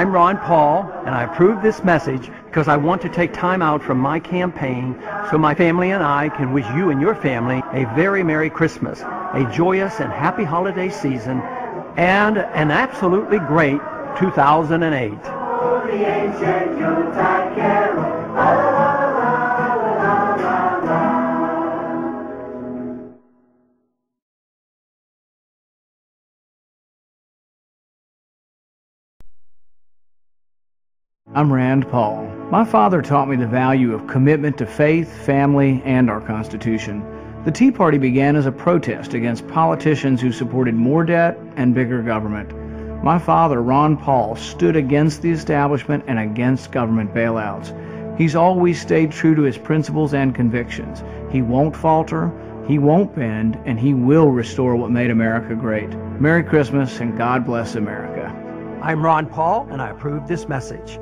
I'm Ron Paul, and I approve this message because I want to take time out from my campaign so my family and I can wish you and your family a very Merry Christmas, a joyous and happy holiday season, and an absolutely great 2008. Oh, the ancient Yuletide carol, la la la la la la la. I'm Rand Paul. My father taught me the value of commitment to faith, family, and our Constitution. The Tea Party began as a protest against politicians who supported more debt and bigger government. My father, Ron Paul, stood against the establishment and against government bailouts. He's always stayed true to his principles and convictions. He won't falter, he won't bend, and he will restore what made America great. Merry Christmas, and God bless America. I'm Ron Paul, and I approve this message.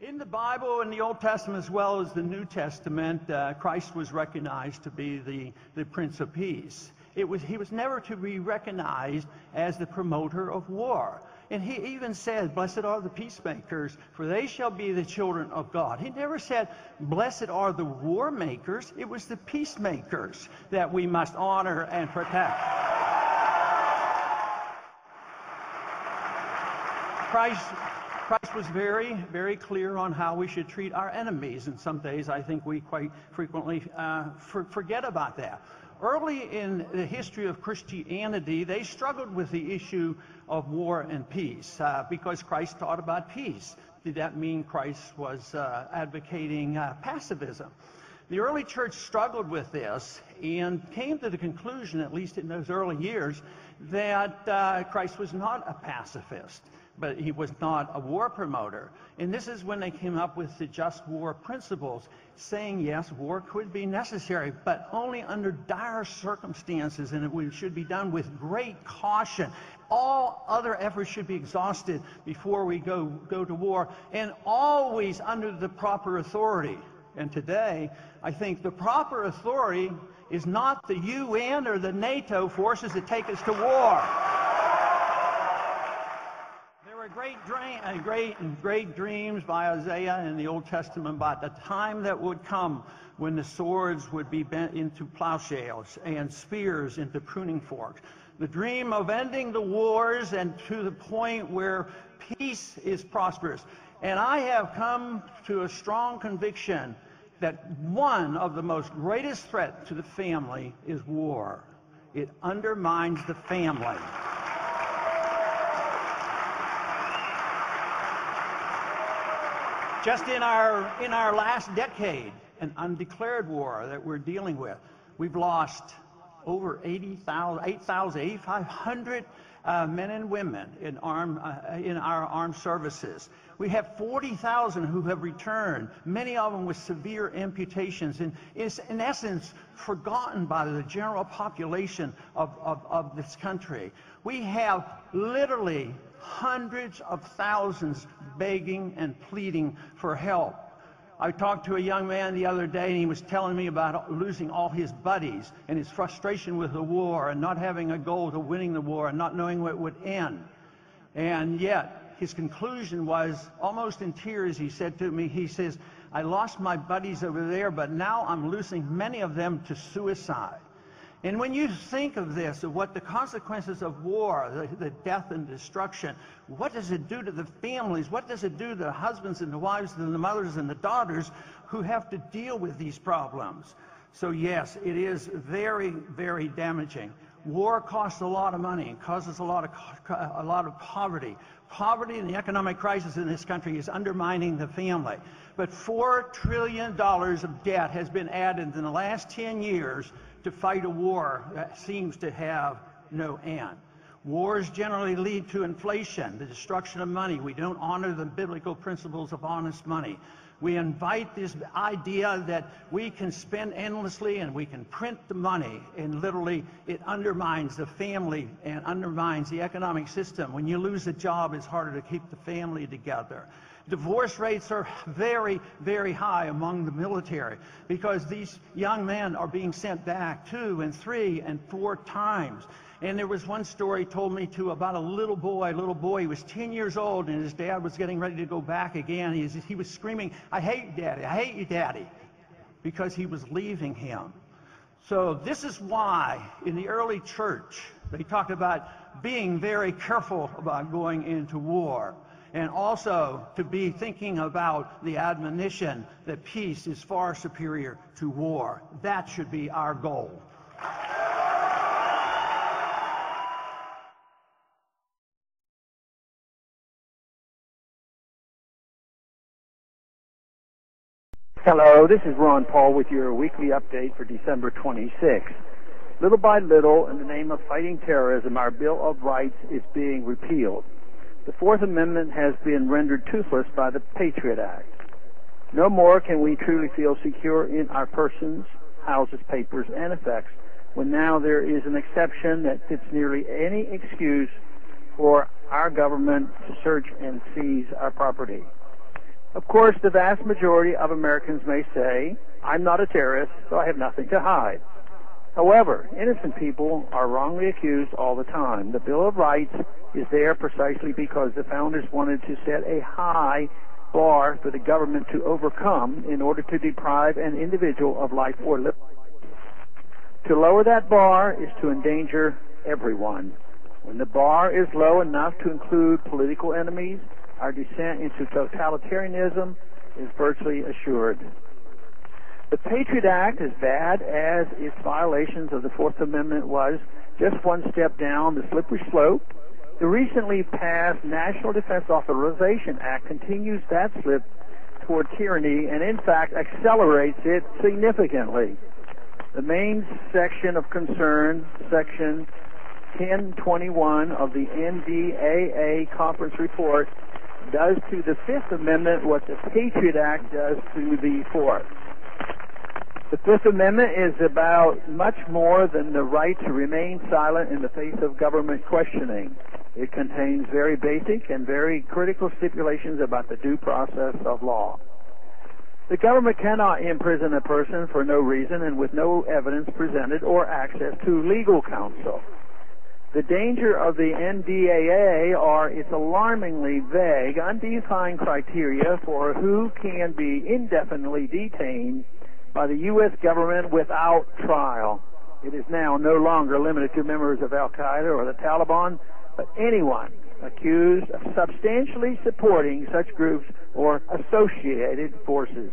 In the Bible, in the Old Testament as well as the New Testament, Christ was recognized to be the Prince of Peace. He was never to be recognized as the promoter of war. And he even said, "Blessed are the peacemakers, for they shall be the children of God." He never said, "Blessed are the war makers." It was the peacemakers that we must honor and protect. Christ was very, very clear on how we should treat our enemies, and some days I think we quite frequently forget about that. Early in the history of Christianity, they struggled with the issue of war and peace because Christ taught about peace. Did that mean Christ was advocating pacifism? The early church struggled with this and came to the conclusion, at least in those early years, that Christ was not a pacifist, but he was not a war promoter. And this is when they came up with the just war principles, saying, yes, war could be necessary, but only under dire circumstances, and it should be done with great caution. All other efforts should be exhausted before we go to war, and always under the proper authority. And today, I think the proper authority is not the UN or the NATO forces that take us to war. Great dreams by Isaiah in the Old Testament about the time that would come when the swords would be bent into plowshares and spears into pruning forks. The dream of ending the wars and to the point where peace is prosperous. And I have come to a strong conviction that one of the most greatest threats to the family is war. It undermines the family. Just in our last decade, an undeclared war that we're dealing with, we've lost over 8,500 men and women in our armed services. We have 40,000 who have returned, many of them with severe amputations, and is in essence forgotten by the general population of this country. We have literally hundreds of thousands begging and pleading for help. I talked to a young man the other day, and he was telling me about losing all his buddies and his frustration with the war and not having a goal to winning the war and not knowing what it would end. And yet, his conclusion was, almost in tears, he said to me, he says, "I lost my buddies over there, but now I'm losing many of them to suicide." And when you think of this, of what the consequences of war, the death and destruction, what does it do to the families? What does it do to the husbands and the wives and the mothers and the daughters who have to deal with these problems? So yes, it is very, very damaging. War costs a lot of money and causes a lot of poverty. Poverty and the economic crisis in this country is undermining the family. But $4 trillion of debt has been added in the last 10 years to fight a war that seems to have no end. Wars generally lead to inflation, the destruction of money. We don't honor the biblical principles of honest money. We invite this idea that we can spend endlessly and we can print the money, and literally it undermines the family and undermines the economic system. When you lose a job, it's harder to keep the family together. Divorce rates are very, very high among the military because these young men are being sent back 2 and 3 and 4 times. And there was one story told me to about a little boy. He was 10 years old, and his dad was getting ready to go back again. He was screaming, "I hate you, Daddy. I hate you, Daddy," because he was leaving him. So this is why in the early church they talked about being very careful about going into war, and also to be thinking about the admonition that peace is far superior to war. That should be our goal. Hello, this is Ron Paul with your weekly update for December 26th. Little by little, in the name of fighting terrorism, our Bill of Rights is being repealed. The Fourth Amendment has been rendered toothless by the Patriot Act. No more can we truly feel secure in our persons, houses, papers, and effects when now there is an exception that fits nearly any excuse for our government to search and seize our property. Of course, the vast majority of Americans may say, "I'm not a terrorist, so I have nothing to hide." However, innocent people are wrongly accused all the time. The Bill of Rights is there precisely because the founders wanted to set a high bar for the government to overcome in order to deprive an individual of life or liberty. To lower that bar is to endanger everyone. When the bar is low enough to include political enemies, our descent into totalitarianism is virtually assured. The Patriot Act, as bad as its violations of the Fourth Amendment was, just one step down the slippery slope. The recently passed National Defense Authorization Act continues that slip toward tyranny and, in fact, accelerates it significantly. The main section of concern, Section 1021 of the NDAA Conference Report, does to the Fifth Amendment what the Patriot Act does to the Fourth. The Fifth Amendment is about much more than the right to remain silent in the face of government questioning. It contains very basic and very critical stipulations about the due process of law. The government cannot imprison a person for no reason and with no evidence presented or access to legal counsel. The danger of the NDAA are its alarmingly vague, undefined criteria for who can be indefinitely detained by the U.S. government without trial. It is now no longer limited to members of Al-Qaeda or the Taliban, but anyone accused of substantially supporting such groups or associated forces.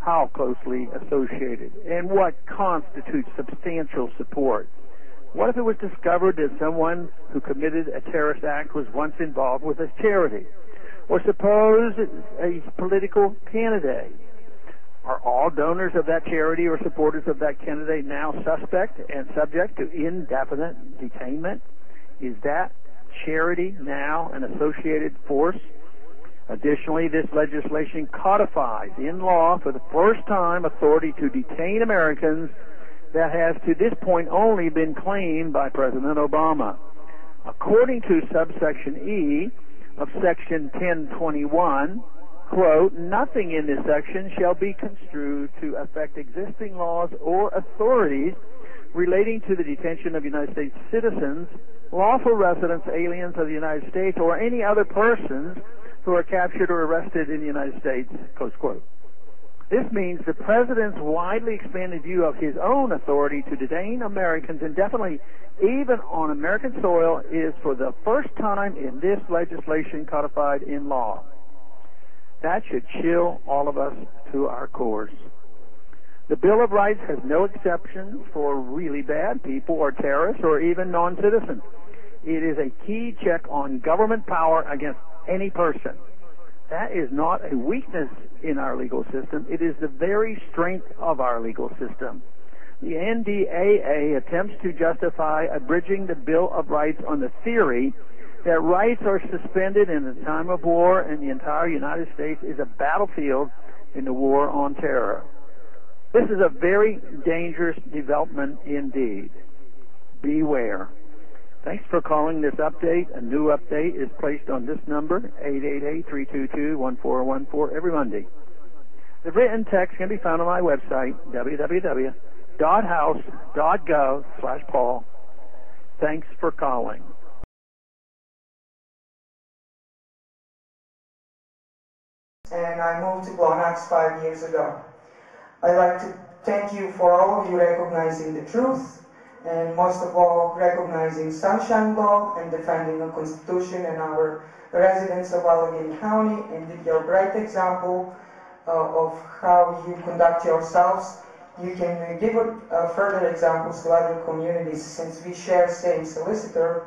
How closely associated? And what constitutes substantial support? What if it was discovered that someone who committed a terrorist act was once involved with a charity? Or suppose a political candidate. Are all donors of that charity or supporters of that candidate now suspect and subject to indefinite detainment? Is that charity now an associated force? Additionally, this legislation codifies in law for the first time authority to detain Americans that has to this point only been claimed by President Obama. According to subsection E of section 1021, quote, "Nothing in this section shall be construed to affect existing laws or authorities relating to the detention of United States citizens, lawful residents, aliens of the United States, or any other persons who are captured or arrested in the United States," close quote. This means the President's widely expanded view of his own authority to detain Americans indefinitely, even on American soil, is for the first time in this legislation codified in law. That should chill all of us to our cores. The Bill of Rights has no exceptions for really bad people or terrorists or even non-citizens. It is a key check on government power against any person. That is not a weakness in our legal system. It is the very strength of our legal system. The NDAA attempts to justify abridging the Bill of Rights on the theory that rights are suspended in a time of war and the entire United States is a battlefield in the war on terror. This is a very dangerous development indeed. Beware. Thanks for calling this update. A new update is placed on this number, 888-322-1414, every Monday. The written text can be found on my website, www.house.gov/Paul. Thanks for calling. And I moved to Blownox 5 years ago. I'd like to thank you for all of you recognizing the truth, and most of all, recognizing Sunshine Law and defending the Constitution and our residents of Allegheny County, and with your bright example of how you conduct yourselves. You can give further examples to other communities, since we share same solicitor.